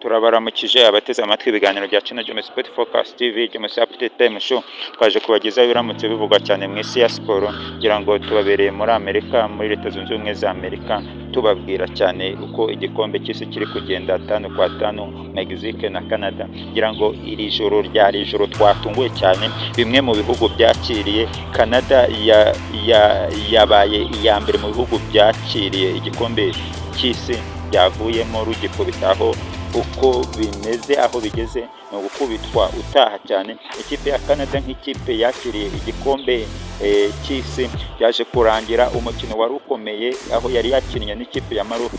Turabaramukije abateze amatwi ibiganiro bya Channel Jome Sport Focus TV, Jome Update Time Show. Twaje kubagezaho biramutse bivugwa cyane mu isi ya siporo, kugira ngo tubabereye muri Amerika, muri Leta Zunze Ubumwe za Amerika, tubabwira cyane uko igikombe cy'isi kiri kugenda 5-5, Mexique na Canada. Kugira ngo iri joro ryari ijoro twatunguye cyane, bimwe mu bihugu byakiriye. Canada yabaye iya mbere mu bihugu byakiriye igikombe cy'isi, byavuyemo rugikubitaho. Uko bimeze aho bigeze ni ugukubitwa utaha cyane. Ikipe ya Canada nk'ikipe yakiriye igikombe cy'isi, yaje kurangira umukino wari ukomeye aho yari yakinnye n'ikipe ya Maroc.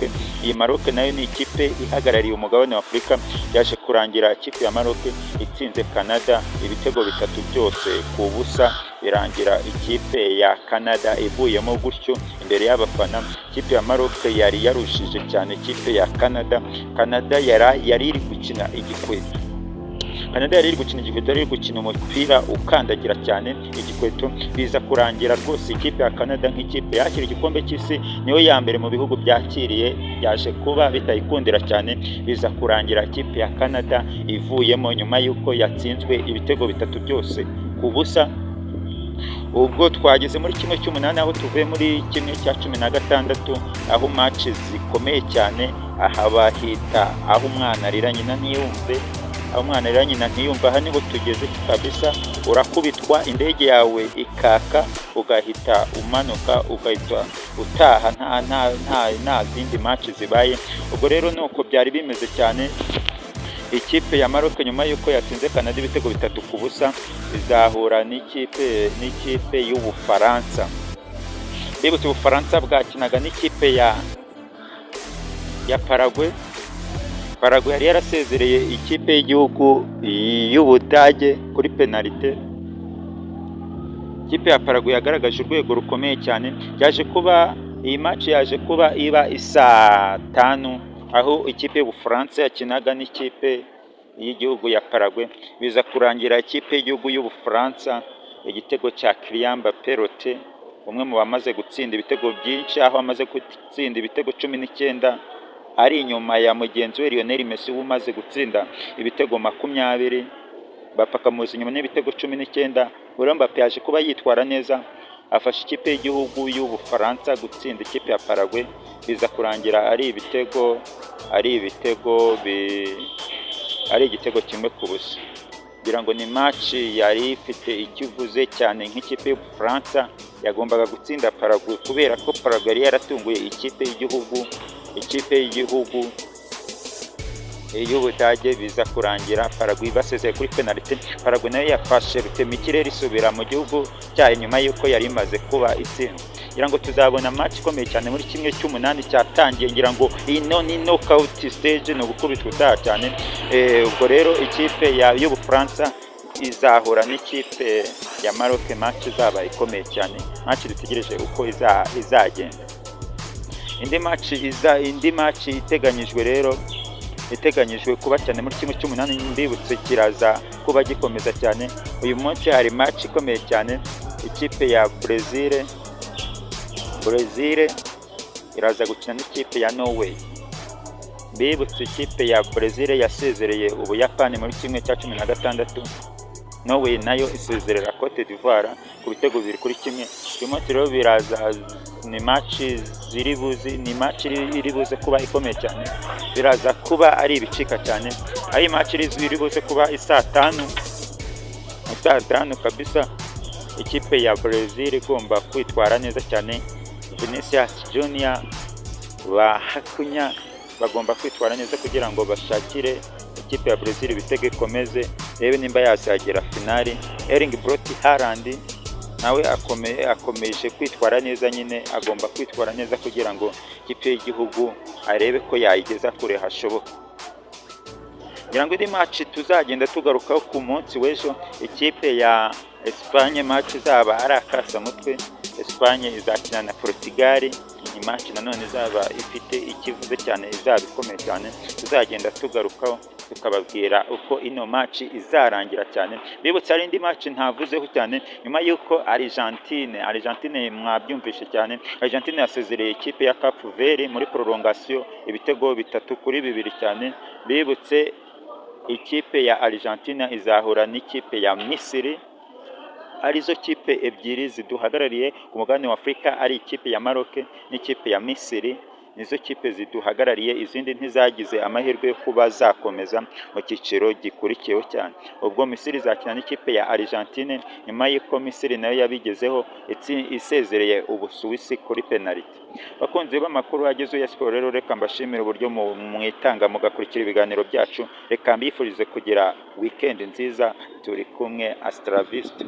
Iyi Maroc nayo ni ikipe ihagarariye umugabane wa Afurika. Yaje kurangira ikipe ya Maroc itsinze Canada ibitego 3 byose ku busa, birangira ikipe ya Canada ivuyemo gutyo imbere y'abafana. Ikipe ya Maroc yari yarushije cyane ikipe ya Canada. Canada yari iri gukina igikweto. Canada yari iri gukina umupira ukandagira cyane igikweto. Biza kurangira rwose ikipe ya Canada nk'ikipe yakira igikombe cy'isi, niyo ya mbere mu bihugu byakiriye, yaje kuba bitayikundira cyane. Biza kurangira ikipe ya Canada ivuyemo nyuma y'uko yatsinzwe ibitego 3 byose ku busa. Ubwo twageze muri kimwe cy'umunani, aho tuvuye muri kimwe cya 16, aho match zikomeye cyane. Aha bahita aho umwana arira nyina ntiyumve, aha niho tugeze kabisa. Urakubitwa, indege yawe ikaka, ugahita umanuka, ugahita utaha, nta zindi match zibaye. Ubwo rero nuko byari bimeze cyane. Ikipe ya Maroc nyuma y'uko yatsinze Canada ibitego 3 ku busa, izahura n'ikipe y'Ubufaransa. Bibutse Ubufaransa bwakinaga n'ikipe ya Paraguay. Paraguay yari yarasezereye ikipe y'igihugu y'Ubudage kuri penalite. Ikipe ya Paraguay yagaragaje urwego rukomeye cyane. Iyi match yaje kuba iba isaa 5, aho ikipe y'Ubufaransa yakinaga n'ikipe y'igihugu ya Paraguay. Biza kurangira ikipe y'igihugu y'Ubufaransa igitego cya Kylian Mbappé, umwe mu bamaze gutsinda ibitego byinshi, aho amaze gutsinda ibitego 19, ari inyuma ya mugenzi we Lionel Messi umaze gutsinda ibitego 20. Mbappé akamuza inyuma n'ibitego 19. Mbappé yaje kuba yitwara neza, afasha ikipe y'igihugu y'Ubufaransa gutsinda ikipe ya Paraguay. Biza kurangira ari igitego kimwe ku busa. Kugira ngo ni match yari ifite ikivuze cyane. Nk'ikipe y'Ubufaransa yagombaga gutsinda Paraguay, kubera ko Paraguay yari yaratunguye ikipe y'igihugu y'Ubudage. Biza kurangira Paraguay basezeye kuri penalty. Paraguay nayo yafashe rutemikirere isubira mu gihugu cyayo nyuma y'uko yari imaze kuba itsinda. Ngira ngo tuzabona match ikomeye cyane muri kimwe cy'umunani cyatangiye. Ngira ngo ino ni knockout stage, ni ugukubitwa utaha cyane. Ubwo rero ikipe y'Ubufaransa izahura n'ikipe ya Maroc. Match izaba ikomeye cyane, match dutegereje uko izagenda. Indi match iteganyijwe kuba cyane muri kimwe cy'umunani, mbibutse kiraza kuba gikomeza cyane. Uyu munsi hari match ikomeye cyane. Ikipe ya Brazil iraza gukina n'ikipe ya Norway. Mbibutse ikipe ya Brazil yasezereye Ubuyapani muri kimwe cya 16. Norway nayo isezerera Cote d'Ivoire ku bitego 2-1. Uyu munsi rero biraza ni match iri buze kuba ikomeye cyane. Biraza kuba ari ibicika cyane. Ari match iri buze kuba isaa 5 kabisa. Ikipe ya Brazil igomba kwitwara neza cyane. Vinicius Junior, Hakunya bagomba kwitwara neza kugira ngo bashakire ikipe ya Brazil ibitego ikomeze, rebe nimba yazagera finali. Erling Brot Haaland nawe akomeje kwitwara neza nyine, agomba kwitwara neza kugira ngo ikipe y'igihugu arebe ko yayigeza kure hashoboka. Ngira ngo indi match tuzagenda tugarukaho ku munsi w'ejo, ikipe ya Espagne match izaba ari akasamutwe. Espagne izakina na Portugal. Ni match nanone izaba ifite ikivuze cyane, izaba ikomeye cyane, tuzagenda tugarukaho. tukababwira uko ino match izarangira cyane. Bibutsa hari indi match ntavuzeho cyane nyuma y'uko Argentine mwabyumvishe cyane, Argentine yasezereye ikipe ya Cap Vert muri prolongation ibitego 3-2 cyane. Bibutse ikipe ya Argentina izahura n'ikipe ya Misiri, arizo kipe ebyiri ziduhagarariye ku mugabane wa Afurika, ari ikipe ya Maroc n'ikipe ya Misiri, nizo kipe ziduhagarariye. Izindi ntizagize amahirwe yo kuba zakomeza mu cyiciro gikurikiyeho cyane. Ubwo Misiri izakina n'ikipe ya Argentine nyuma y'uko Misiri nayo yabigezeho isezereye Ubusuwisi kuri penalty. Bakunzi b'amakuru agezeho ya siporo rero, reka mbashimire uburyo mwitanga mugakurikira ibiganiro byacu. Reka mbifurize kugira weekend nziza, turi kumwe. Astra Vista.